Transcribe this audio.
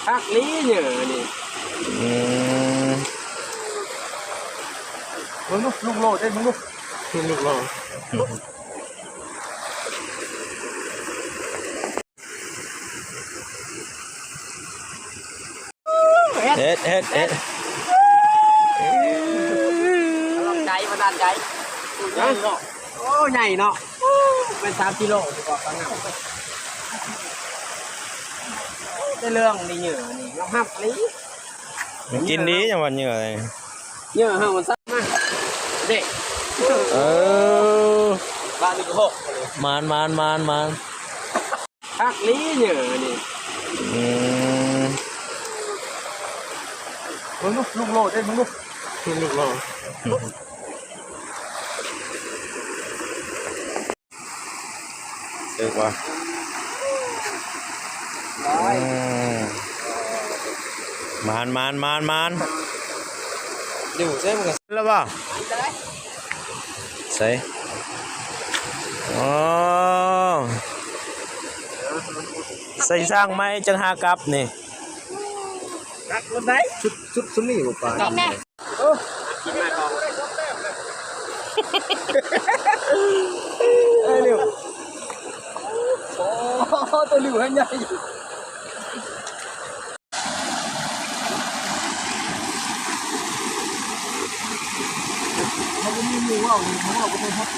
พักลี้เหนื่อยนี่มึงลูกโลดได้มึงลูกโลดเอ็ดลองใจมาดันใจโอ้ใหญ่เนาะเป็น3 กิโลดีกว่าข้างหน้าได้เรื่องดีเหนื่อยนี่เราห้ามลี้กินนี้จังหวัดเหนื่อยเหนื่อยห้ามมันซัดมากเด็กบ้านนี่ก็หกมานพักลี้เหนื่อยนี่มึงลูกโลดได้มึงลูกโลดเด็กว่ะมานอยู่ใช่ไหมกันแล้วป่ะใส่อ๋อใส่สร้างไหมจังหากลับนี่รักคนไหนชุดนี่หรือเปล่ากินมาก่อนเร็วโอ้ตัวเหลือใหญ่มันมีหมูอ่ะหมูอ่ะก็เป็นทับ